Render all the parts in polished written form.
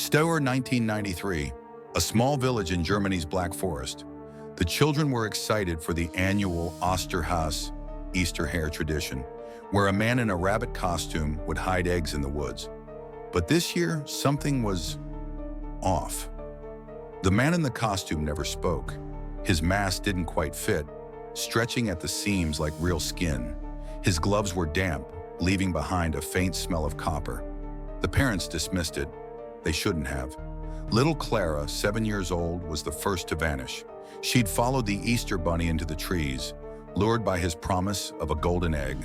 Stoer 1993, a small village in Germany's Black Forest. The children were excited for the annual Osterhaus, Easter hare tradition, where a man in a rabbit costume would hide eggs in the woods. But this year, something was off. The man in the costume never spoke. His mask didn't quite fit, stretching at the seams like real skin. His gloves were damp, leaving behind a faint smell of copper. The parents dismissed it. They shouldn't have. Little Clara, 7 years old, was the first to vanish. She'd followed the Easter bunny into the trees, lured by his promise of a golden egg.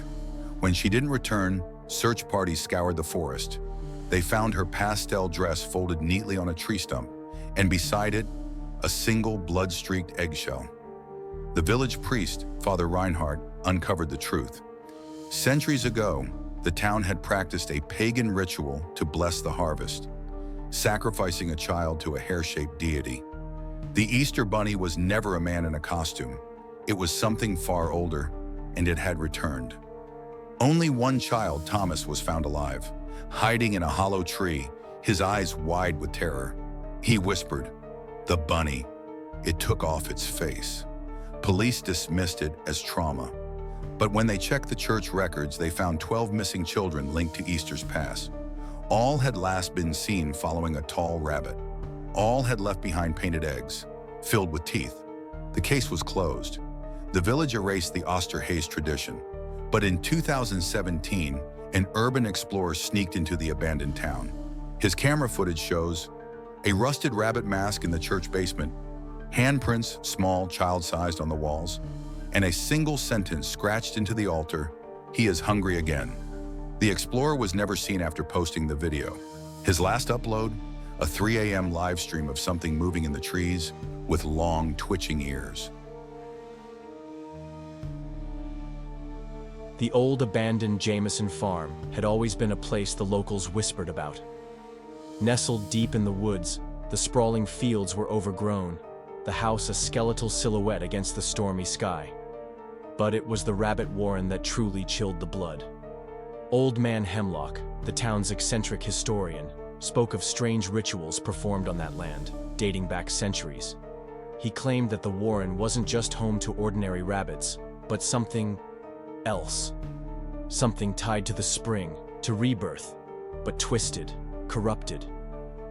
When she didn't return, search parties scoured the forest. They found her pastel dress folded neatly on a tree stump, and beside it, a single blood-streaked eggshell. The village priest, Father Reinhardt, uncovered the truth. Centuries ago, the town had practiced a pagan ritual to bless the harvest, sacrificing a child to a hare-shaped deity. The Easter bunny was never a man in a costume. It was something far older, and it had returned. Only one child, Thomas, was found alive, hiding in a hollow tree, his eyes wide with terror. He whispered, "The bunny." It took off its face. Police dismissed it as trauma. But when they checked the church records, they found 12 missing children linked to Easter's past. All had last been seen following a tall rabbit. All had left behind painted eggs, filled with teeth. The case was closed. The village erased the Osterhaus tradition. But in 2017, an urban explorer sneaked into the abandoned town. His camera footage shows a rusted rabbit mask in the church basement, handprints, small, child-sized, on the walls, and a single sentence scratched into the altar, "He is hungry again." The explorer was never seen after posting the video. His last upload, a 3 a.m. live stream of something moving in the trees with long, twitching ears. The old abandoned Jameson farm had always been a place the locals whispered about. Nestled deep in the woods, the sprawling fields were overgrown, the house a skeletal silhouette against the stormy sky. But it was the rabbit warren that truly chilled the blood. Old Man Hemlock, the town's eccentric historian, spoke of strange rituals performed on that land, dating back centuries. He claimed that the warren wasn't just home to ordinary rabbits, but something else. Something tied to the spring, to rebirth, but twisted, corrupted.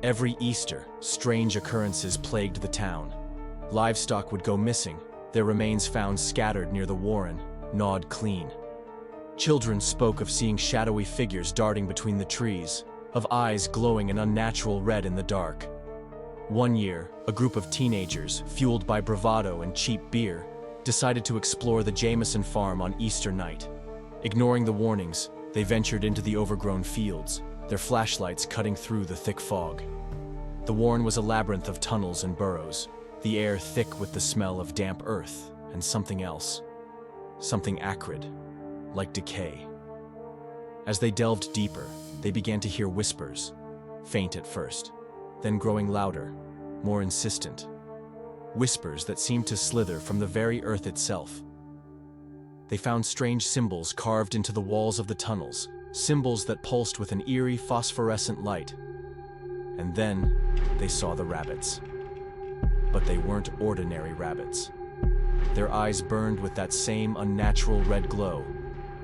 Every Easter, strange occurrences plagued the town. Livestock would go missing, their remains found scattered near the warren, gnawed clean. Children spoke of seeing shadowy figures darting between the trees, of eyes glowing an unnatural red in the dark. One year, a group of teenagers, fueled by bravado and cheap beer, decided to explore the Jameson farm on Easter night. Ignoring the warnings, they ventured into the overgrown fields, their flashlights cutting through the thick fog. The warren was a labyrinth of tunnels and burrows, the air thick with the smell of damp earth and something else. Something acrid, like decay. As they delved deeper, they began to hear whispers, faint at first, then growing louder, more insistent. Whispers that seemed to slither from the very earth itself. They found strange symbols carved into the walls of the tunnels, symbols that pulsed with an eerie phosphorescent light. And then they saw the rabbits. But they weren't ordinary rabbits. Their eyes burned with that same unnatural red glow.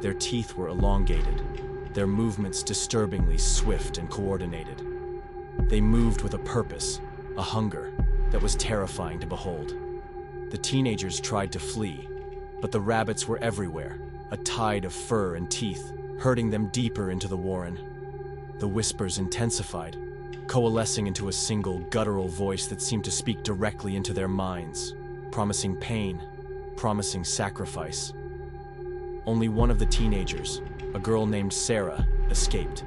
Their teeth were elongated, their movements disturbingly swift and coordinated. They moved with a purpose, a hunger, that was terrifying to behold. The teenagers tried to flee, but the rabbits were everywhere, a tide of fur and teeth, herding them deeper into the warren. The whispers intensified, coalescing into a single guttural voice that seemed to speak directly into their minds, promising pain, promising sacrifice. Only one of the teenagers, a girl named Sarah, escaped.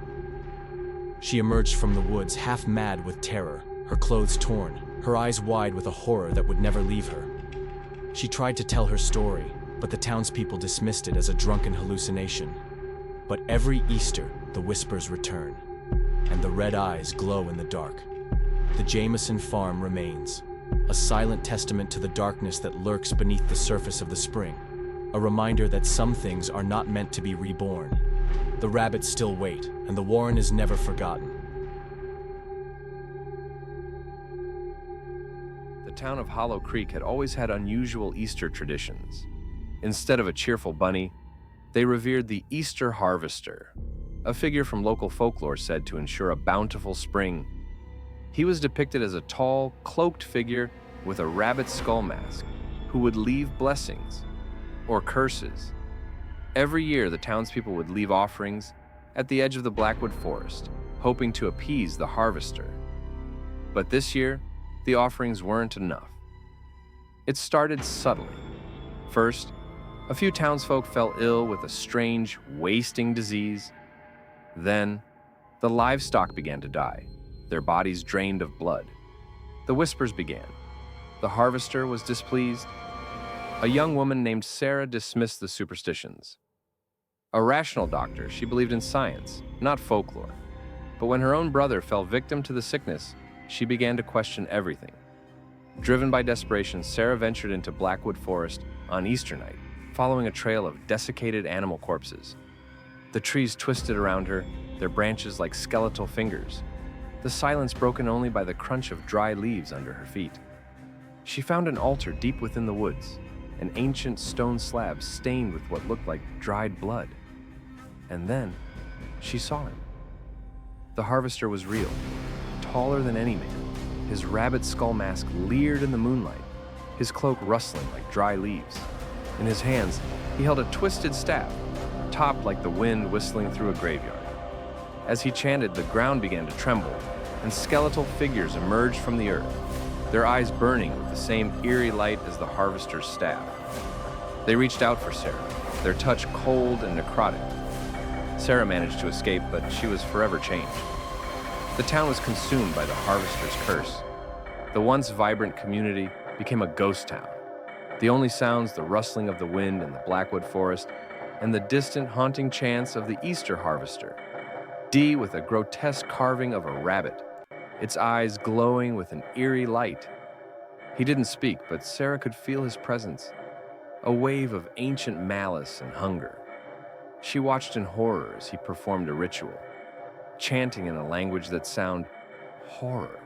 She emerged from the woods half mad with terror, her clothes torn, her eyes wide with a horror that would never leave her. She tried to tell her story, but the townspeople dismissed it as a drunken hallucination. But every Easter, the whispers return, and the red eyes glow in the dark. The Jameson farm remains, a silent testament to the darkness that lurks beneath the surface of the spring, a reminder that some things are not meant to be reborn. The rabbits still wait, and the warren is never forgotten. town of Hollow Creek had always had unusual Easter traditions. Instead of a cheerful bunny, they revered the Easter harvester, a figure from local folklore said to ensure a bountiful spring. He was depicted as a tall, cloaked figure with a rabbit skull mask who would leave blessings or curses. Every year, the townspeople would leave offerings at the edge of the Blackwood Forest, hoping to appease the harvester. But this year, the offerings weren't enough. It started subtly. First, a few townsfolk fell ill with a strange, wasting disease. Then, the livestock began to die, their bodies drained of blood. The whispers began. The harvester was displeased. A young woman named Sarah dismissed the superstitions. A rational doctor, she believed in science, not folklore. But when her own brother fell victim to the sickness, she began to question everything. Driven by desperation, Sarah ventured into Blackwood Forest on Easter night, following a trail of desiccated animal corpses. The trees twisted around her, their branches like skeletal fingers, the silence broken only by the crunch of dry leaves under her feet. She found an altar deep within the woods, an ancient stone slab stained with what looked like dried blood. And then, she saw him. The harvester was real, taller than any man. His rabbit skull mask leered in the moonlight, his cloak rustling like dry leaves. In his hands, he held a twisted staff, topped like the wind whistling through a graveyard. As he chanted, the ground began to tremble, and skeletal figures emerged from the earth, their eyes burning with the same eerie light as the harvester's staff. They reached out for Sarah, their touch cold and necrotic. Sarah managed to escape, but she was forever changed. The town was consumed by the harvester's curse. The once vibrant community became a ghost town. The only sounds, the rustling of the wind in the Blackwood Forest, and the distant haunting chants of the Easter harvester. Dee with a grotesque carving of a rabbit, its eyes glowing with an eerie light. He didn't speak, but Sarah could feel his presence, a wave of ancient malice and hunger. She watched in horror as he performed a ritual, chanting in a language that sounded horror.